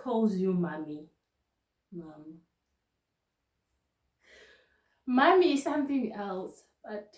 calls you mommy. Mom. Mommy is something else, but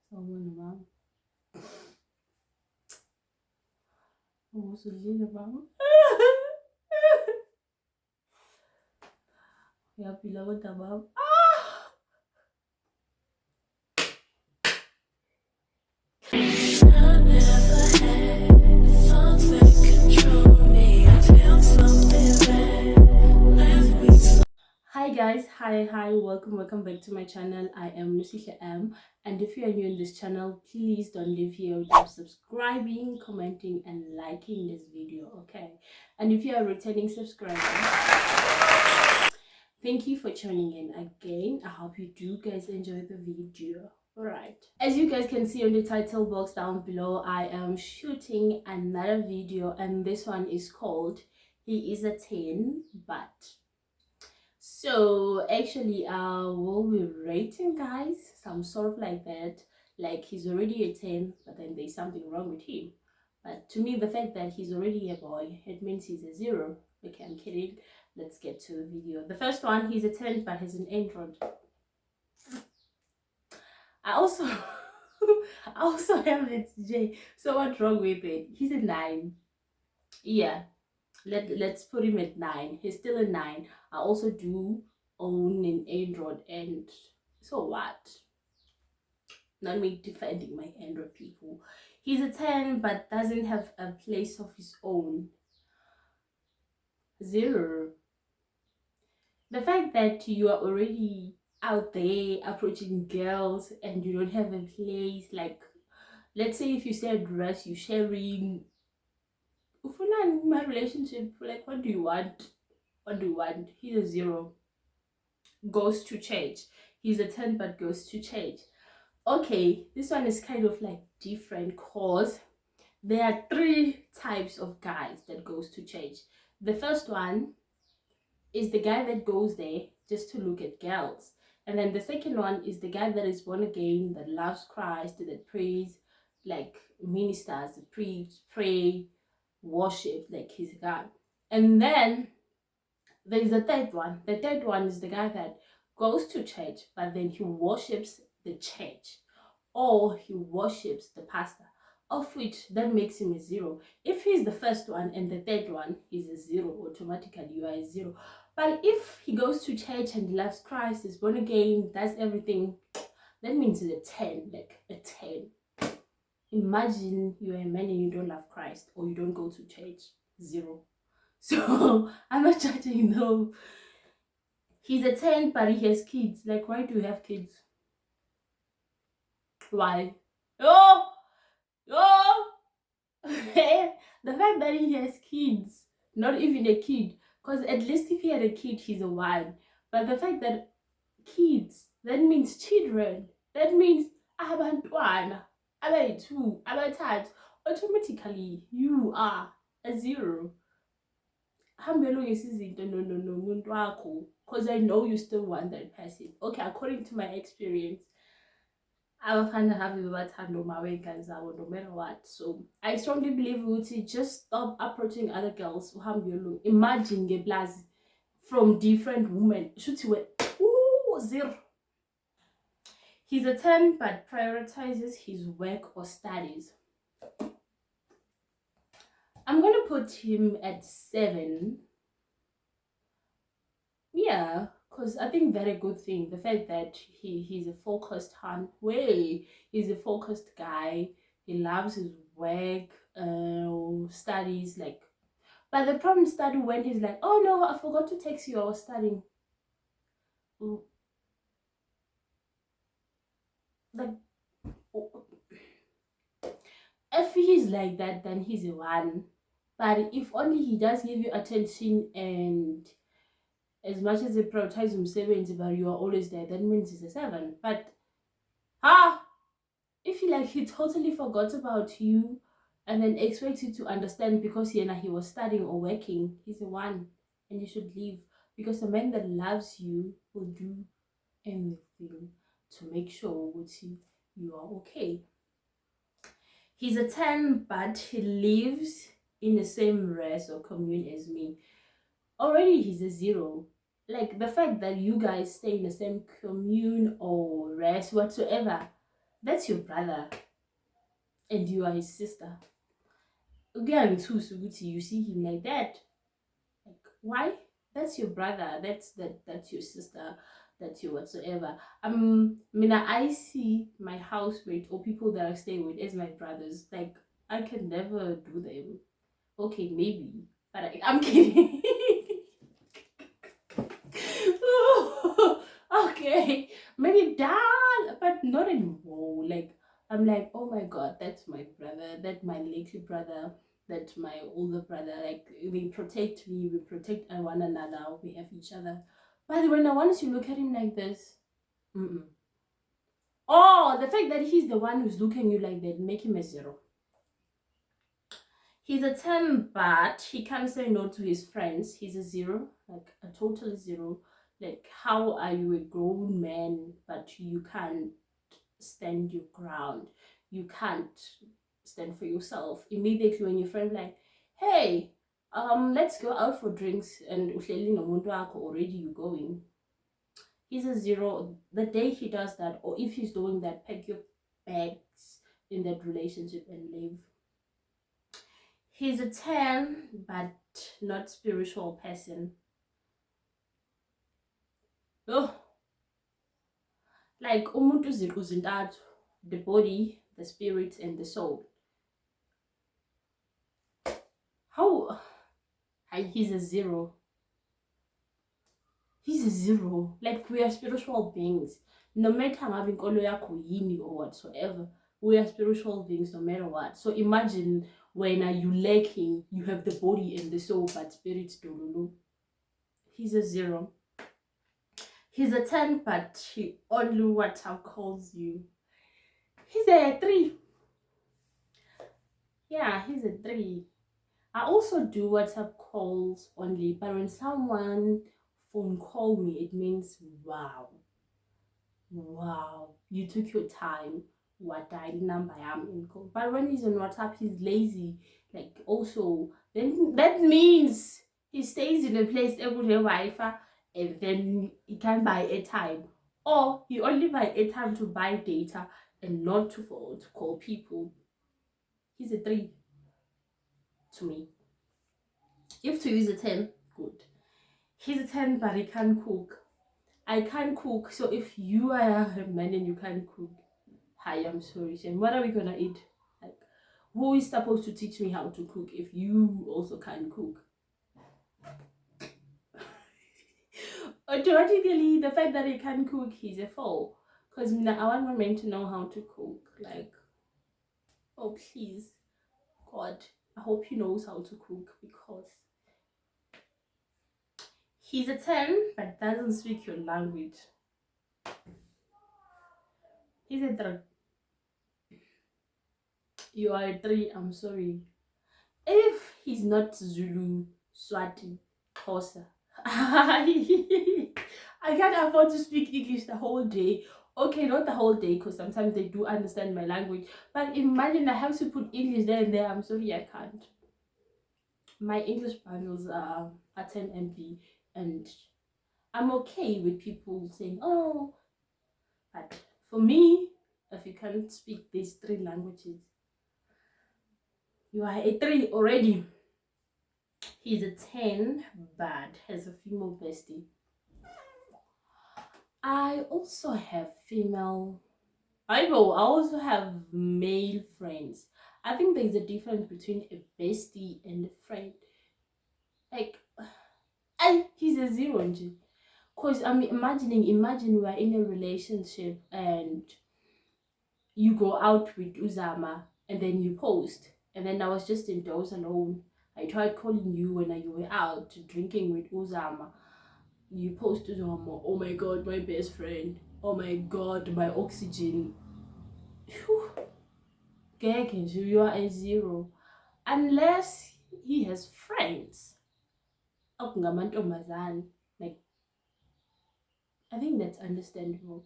someone mom. Also, mom. Yeah, beloved mom. Hi guys, hi, welcome back to my channel. I am Nusisha M, and if you are new in this channel, please don't leave here without subscribing, commenting and liking this video, okay? And if you are a returning subscriber, thank you for tuning in again. I hope you do guys enjoy the video. Alright, as you guys can see on the title box down below, I am shooting another video, and this one is called He is a 10 but. So actually we'll be rating guys, some sort of like that, like he's already a 10 but then there's something wrong with him. But to me, the fact that he's already a boy, it means he's a 0. Okay, I'm kidding. Let's get to the video. The first one, he's a 10 but he's an android. I also I also have it J. So what's wrong with it? He's a 9. Yeah, let's put him at 9. He's still a 9. I also do own an Android, and so what? Not me defending my Android people. He's a 10 but doesn't have a place of his own. 0. The fact that you are already out there approaching girls and you don't have a place, like let's say if you say a dress, you sharing my relationship, like what do you want? What do you want? He's a 0. Goes to church. He's a 10 but goes to church. Okay, this one is kind of like different cause there are 3 types of guys that goes to church. The first one is the guy that goes there just to look at girls, and then the second one is the guy that is born again, that loves Christ, that prays, like ministers, that preach, pray, worship, like he's a God. And then there's the third one. The third one is the guy that goes to church but then he worships the church, or he worships the pastor, of which that makes him a 0. If he's the first one and the third one, he's a 0. Automatically you are a 0. But if he goes to church and he loves Christ, is born again, does everything, that means he's a 10. Like a 10. Imagine you're a man and you don't love Christ, or you don't go to church. 0. So I'm not judging though. He's a 10 but he has kids. Like, why do you have kids? Why? Oh, the fact that he has kids, not even a kid, because at least if he had a kid, he's a 1. But the fact that kids, that means children, that means abantwana, abayi-2, abathathu, automatically you are a 0. Because I know you still want that person. Okay, according to my experience, abafana have bathanda omawengane zabo no matter what. So I strongly believe ukuthi just stop approaching other girls. Uhambe uyolunga. Imagine ngeplazi from different women. Shuthi we 0. He's a 10 but prioritizes his work or studies. I'm gonna put him at 7. Yeah, because I think that's a good thing. The fact that he's a focused he's a focused guy. He loves his work, studies, like. But the problem started when he's like, oh no, I forgot to text you, I was studying. Like, if he's like that, then he's a 1. But if only he does give you attention, and as much as he prioritizes himself, but you are always there, that means he's a 7. But if he totally forgot about you and then expects you to understand because he was studying or working, he's a 1, and you should leave, because a man that loves you will do anything to make sure you are okay. He's a 10 but he lives in the same race or commune as me. already he's a zero. Like the fact that you guys stay in the same commune or rest whatsoever, that's your brother and you are his sister. Again, too, Suguti, you see him like that. Like, why? That's your brother. That's your sister. That's your whatsoever. Mina, I see my housemate or people that I stay with as my brothers. Like, I can never do them. Okay, maybe, but I'm kidding. Okay, maybe dad, but not anymore. Like, I'm like, oh my god, that's my brother, that's my little brother, that's my older brother. Like, they protect me, we protect one another, we have each other. But when I want to look at him like this, mm-mm. Oh, the fact that he's the one who's looking at you like that, make him a zero. He's a 10, but he can't say no to his friends. He's a zero, like a total zero. Like, how are you a grown man, but you can't stand your ground? You can't stand for yourself. Immediately when your friend like, hey, let's go out for drinks, and uhleli nomuntu wakho, already you going. He's a zero. The day he does that, or if he's doing that, pack your bags in that relationship and leave. He's a 10, but not spiritual person. Oh, like umuntu zintathu, the body, the spirit, and the soul. How? He's a zero. He's a zero. Like, we are spiritual beings. No matter how inkolo yakho yini or whatsoever, we are spiritual beings no matter what. So imagine when are you lacking, you have the body and the soul, but spirit don't know. He's a zero. He's a 10, but he only WhatsApp calls you. He's a 3. Yeah, he's a 3. I also do WhatsApp calls only, but when someone phone call me, it means wow. Wow, you took your time. What dial number I am in call. But when he's on WhatsApp, he's lazy. Like, also, then that means he stays in a place able to have Wi-Fi, and then he can buy airtime. Or he only buy airtime to buy data and not to call people. He's a 3 to me. If to use a 10, good. He's a 10, but he can't cook. I can't cook, so if you are a man and you can't cook, hi, I'm sorry, and what are we gonna eat? Like, who is supposed to teach me how to cook if you also can't cook? Automatically, the fact that he can't cook, he's a 4. Because I want my men to know how to cook. Like, oh please, God, I hope he knows how to cook, because he's a 10 but doesn't speak your language. He's a 3. You are a 3, I'm sorry. If he's not Zulu, Swati, Xhosa, I can't afford to speak English the whole day. Okay, not the whole day, because sometimes they do understand my language. But imagine I have to put English there and there. I'm sorry, I can't. My English bundles are 10 MB, and I'm okay with people saying, oh, but for me, if you can't speak these 3 languages, you are a 3 already. He's a 10, but has a female bestie. I also have female. I know, I also have male friends. I think there's a difference between a bestie and a friend. Like, he's a 0. Because I'm imagine we are in a relationship and you go out with Uzama and then you post. And then I was just indoors alone. I tried calling you when you were out drinking with Uzama. You post Uzama, oh my god, my best friend. Oh my god, my oxygen. Whew. You are a 0. Unless he has friends. Like, I think that's understandable.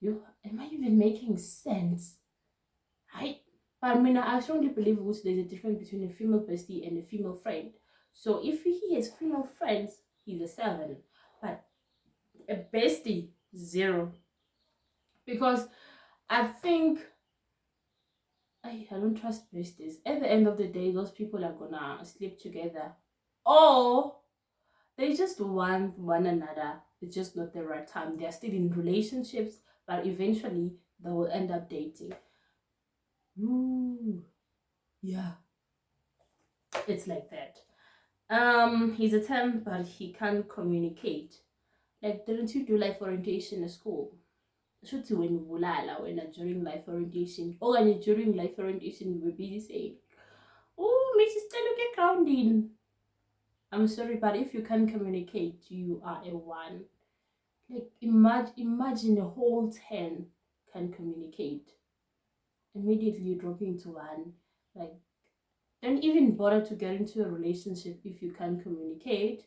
Am I even making sense? But I strongly believe also there's a difference between a female bestie and a female friend. So if he has female friend, friends, he's a 7. But a bestie, 0. Because I think I don't trust besties. At the end of the day, those people are gonna sleep together. Or they just want one another. It's just not the right time. They're still in relationships, but eventually they will end up dating. Ooh, yeah. It's like that. He's a 10, but he can't communicate. Like, didn't you do life orientation at school? Should you when when during life orientation? Or when during life orientation you were busy saying, "Oh, Mrs. Teluke grounding." I'm sorry, but if you can't communicate, you are a 1. Like, imagine a whole 10 can communicate. Immediately you drop into 1. Like, don't even bother to get into a relationship if you can't communicate.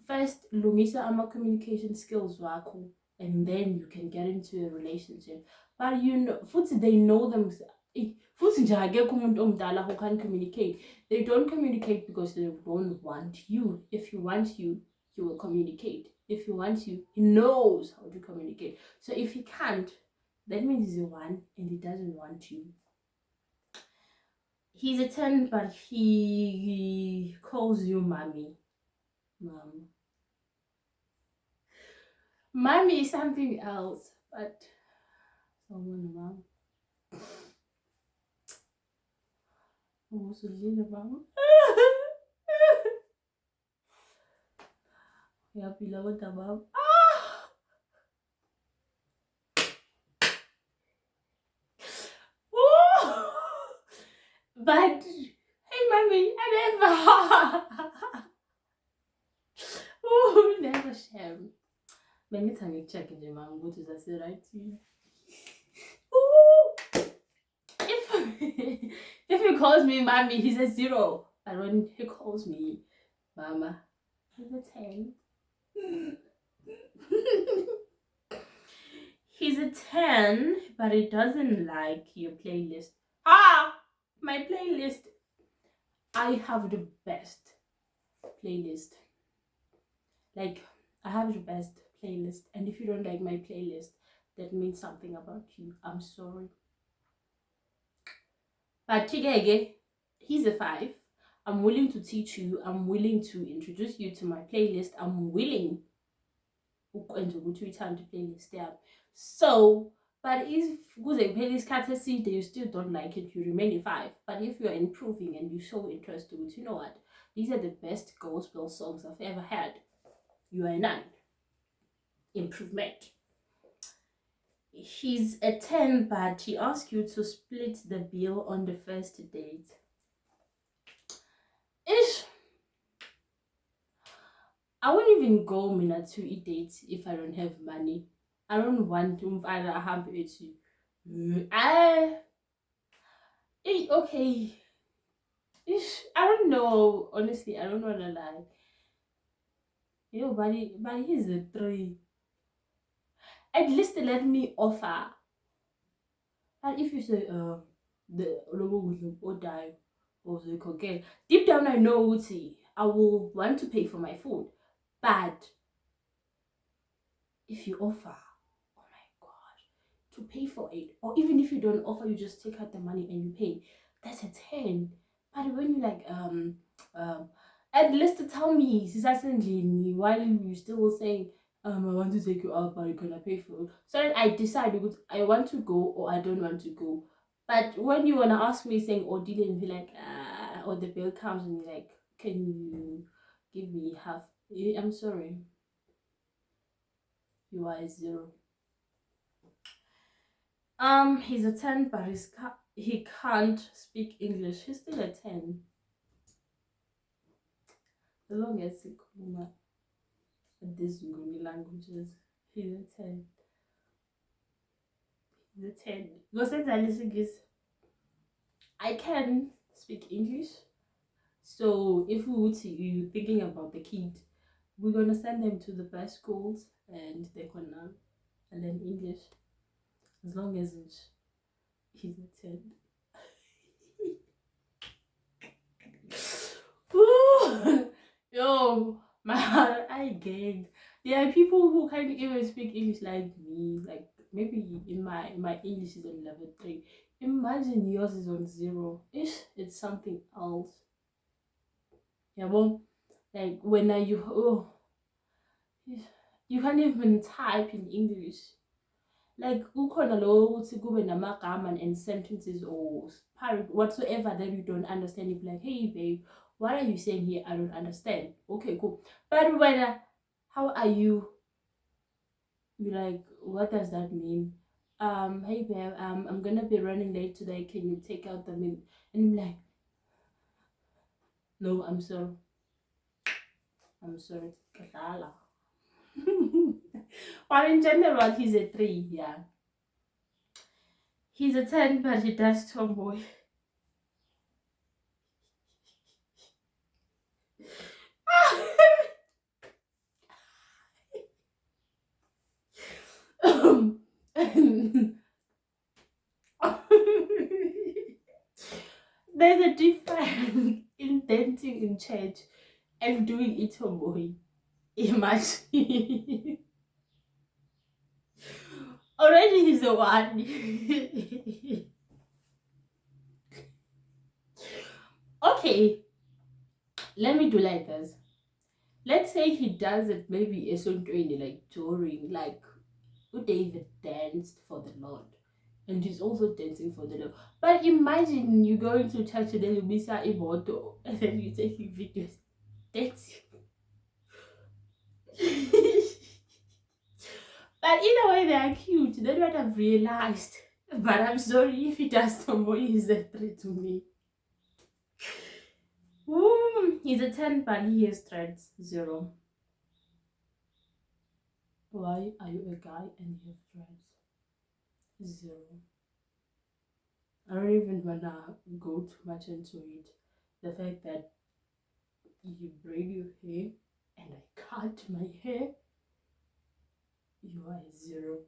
First, lungisa ama communication skills wakho, and then you can get into a relationship. But you know, futhi they know them. Futhi nje akekho umuntu omdala who can't communicate. They don't communicate because they don't want you. If you want you, he will communicate. If you want you, he knows how to communicate. So if he can't, that means he's a 1 and he doesn't want you. He's a 10, but he calls you mommy. Mom. Mommy is something else, but someone mom. Also mom. Yeah, beloved mom. But hey mommy, I never never share. Bengithi check nje mama ukuthi uzase right to you. If he calls me mommy, he's a 0. But when he calls me mama, he's a 10. He's a 10, but he doesn't like your playlist. My playlist. I have the best playlist. Like, I have the best playlist. And if you don't like my playlist, that means something about you. I'm sorry. But Chigege, he's a 5. I'm willing to teach you. I'm willing to introduce you to my playlist. I'm willing to return to playlist there. So, but if kuze playlist courtesy, you still don't like it, you remain a 5. But if you're improving and you show interest to it, you know what? These are the best gospel songs I've ever had. You are a 9. Improvement. He's a 10, but he asks you to split the bill on the first date. I won't even go mina to eat dates if I don't have money. I don't want to have it. Okay. I don't know. Honestly, I don't want to lie. Yo, but he's a 3. At least let me offer. And if you say, the logo will die or the cocaine, deep down I know I will want to pay for my food. But if you offer, oh my god, to pay for it, or even if you don't offer, you just take out the money and you pay, that's a 10. But when you like at least tell me while you still saying I want to take you out, but you're gonna pay for it. So then I decide because I want to go or I don't want to go. But when you wanna ask me saying or didn't be like or the bill comes and you're like, can you give me half? I'm sorry. You are a 0. He's a 10, but he can't speak English. He's still a 10. The longest he these languages, he's a 10. He's a 10. Go say that I can speak English. So if you thinking about the kid, we're gonna send them to the best schools and they're gonna learn English. As long as he's a 10. Yo, my heart, I gagged. There are people who can't even speak English like me. Like maybe in my English is on level 3. Imagine yours is on 0. Ish, it's something else. Yeah, well, like when are you you can't even type in English. Like kukhona lo ukuthi kube namagama and sentences or part whatsoever that you don't understand, you be like, hey babe, what are you saying here? I don't understand. Okay, cool. But when how are you, you like, what does that mean? Hey babe, I'm gonna be running late today, can you take out the milk? And I'm like, no, I'm sorry Kadala. But in general he's a 3. Yeah, he's a 10 but he does tomboy. There's a difference in dancing in church and doing it tomboy. Imagine. Already he's the one. Okay, let me do like this. Let's say he does it maybe a certain training, like during, like David danced for the Lord. And he's also dancing for the Lord. But imagine you going to church and then you miss out Imoto and then you taking videos dancing. But either way, they are cute. They might have realized. But I'm sorry if he does tomboy, he's a 3 to me. He's a 10, but he has threads 0. Why are you a guy and you have threads 0? I don't even wanna go too much into it. The fact that you braid your hair and I cut my hair, you are a 0.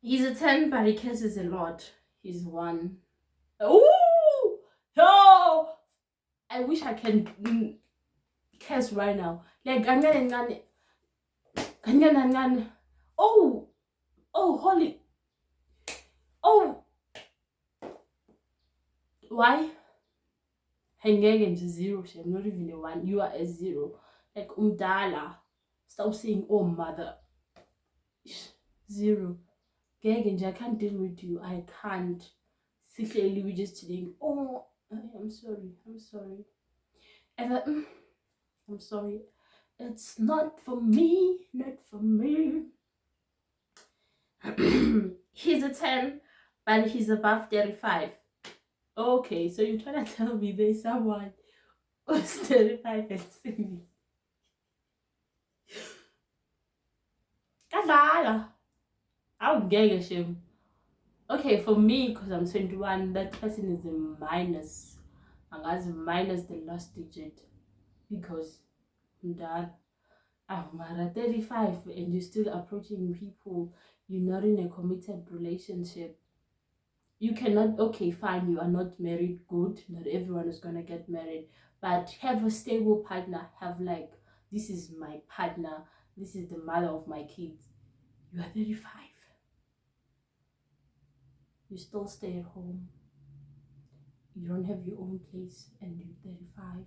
He's a 10, but he curses a lot. He's 1. Oh, no! I wish I can curse right now. Like, oh, holy, oh, why? Hangege nje 0, I'm not even a 1. You are a 0. Like umdala. Stop saying oh mother. 0. I can't deal with you. I can't. Secretly we just chilling. Oh, I'm sorry. And I'm sorry. It's not for me. He's a 10, but he's above 35. Okay, so you're trying to tell me there's someone who's 35 and single. Kadala. I'll get shame. Okay, for me, because I'm 21, that person is a minus. And as minus the last digit. Because I'm done. I'm at 35 and you're still approaching people. You're not in a committed relationship. You cannot, okay, fine, you are not married, good. Not everyone is going to get married. But have a stable partner. Have like, this is my partner. This is the mother of my kids. You are 35. You still stay at home. You don't have your own place and you're 35.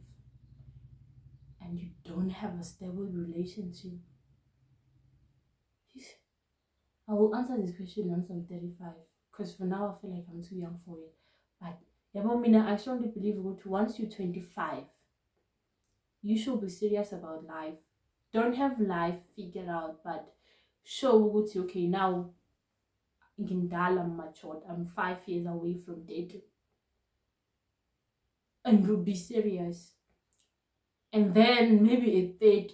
And you don't have a stable relationship. I will answer this question once I'm 35. Because for now, I feel like I'm too young for it. But I strongly believe once you're 25, you should be serious about life. Don't have life figured out, but show what's okay now. I'm matured. I'm 5 years away from dating. And you'll be serious. And then maybe a third.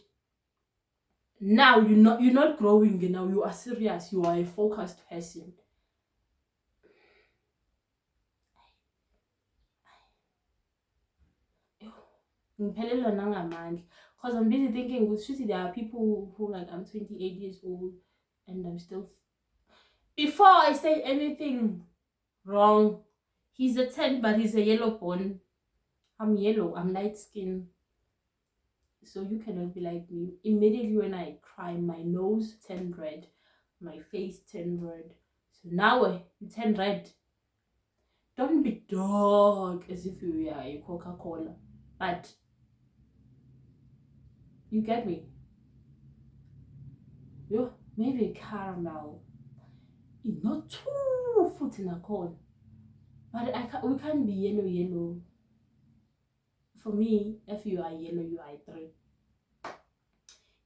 Now you're not growing now, you are serious, you are a focused person. Because I'm busy thinking with there are people who like, I'm 28 years old and I'm still, before I say anything wrong, he's a 10 but he's a yellow bone. I'm yellow, I'm light skin. So you cannot be like me. Immediately when I cry, my nose turn red, my face turn red. So now you turn red. Don't be dark as if you are a Coca-Cola. But you get me? Yo, maybe caramel. Not too foot in a cone. But we can't be yellow. For me, if you are yellow, you are 3.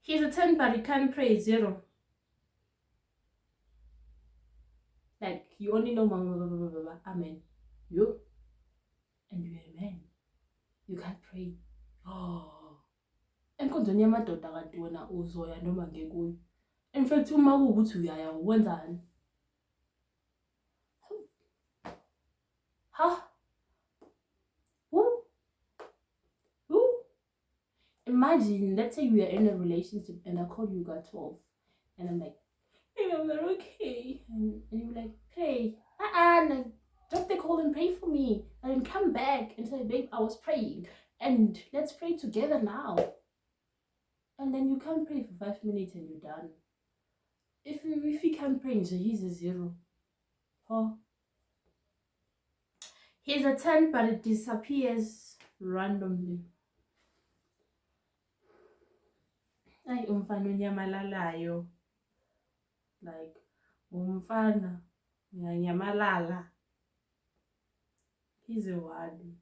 He's a 10, but he can't pray 0. Like, you only know mama, amen. You, and you're a man. You can't pray. Oh. Enkonzweni yamadoda kanti wena uzoya noma ngekuyo. In fact, uma kuwukuthi uyaya wenzani? Huh? Who? Imagine, let's say we are in a relationship and I call you got 12 and I'm like, hey, I'm not okay. And you're like, hey, no, drop the call and pray for me. And then come back and say, babe, I was praying. And let's pray together now. And then you can't pray for 5 minutes and you're done. If he can't pray, so he's a 0. Huh? He's a 10, but it disappears randomly. Ay, umfana unyamalalayo. Like, umfana uyanyamalala. He's a wadi.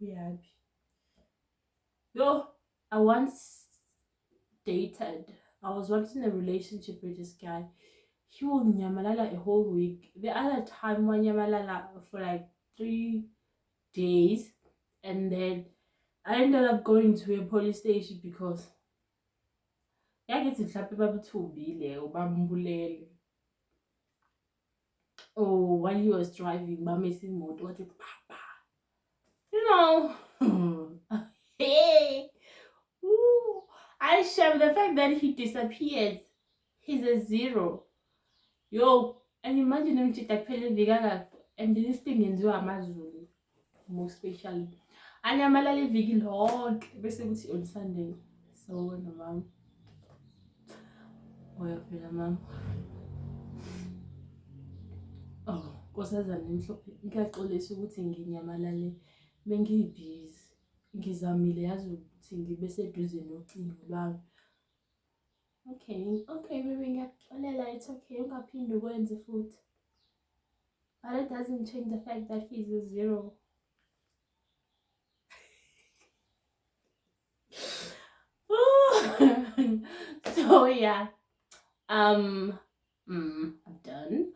Uyaphi? Yo, I once dated. I was once in a relationship with this guy. He will nyamalala a whole week. The other time, one nyamalala for like 3 days, and then I ended up going to a police station because yakithi mhlawumbe babuthumbile ubambulele. Oh, while he was driving, bamisa imoto wathi papa. You know. Hey. Ooh. I shame the fact that he disappeared. He's a 0. Yo, and imagine him and this thing yenziwa amaZulu most especially. Anyamalala iviki lonke bese kuthi on Sunday. So wena mama. Oya phela mama. Oh, nkosazana enhlophe. Ngiyaxolisa ukuthi nginyamalale bengibhizi. Ngizamile yazi ukuthi ngibe seduze nocingo lwami. Okay, baby, ngiyakuxolela, it's okay. Ungaphindi ukwenze futhi. But it doesn't change the fact that he's a 0. So yeah, I'm done.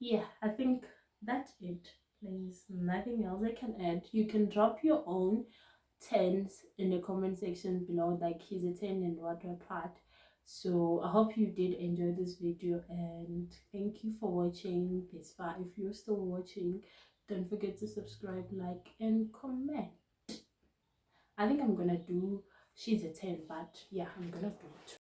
Yeah, I think that's it. There's nothing else I can add. You can drop your own 10s in the comment section below, like he's a 10 and what. So I hope you did enjoy this video, and thank you for watching this far. If you're still watching, don't forget to subscribe, like, and comment. I think I'm gonna do she's a 10, but yeah, I'm gonna do it.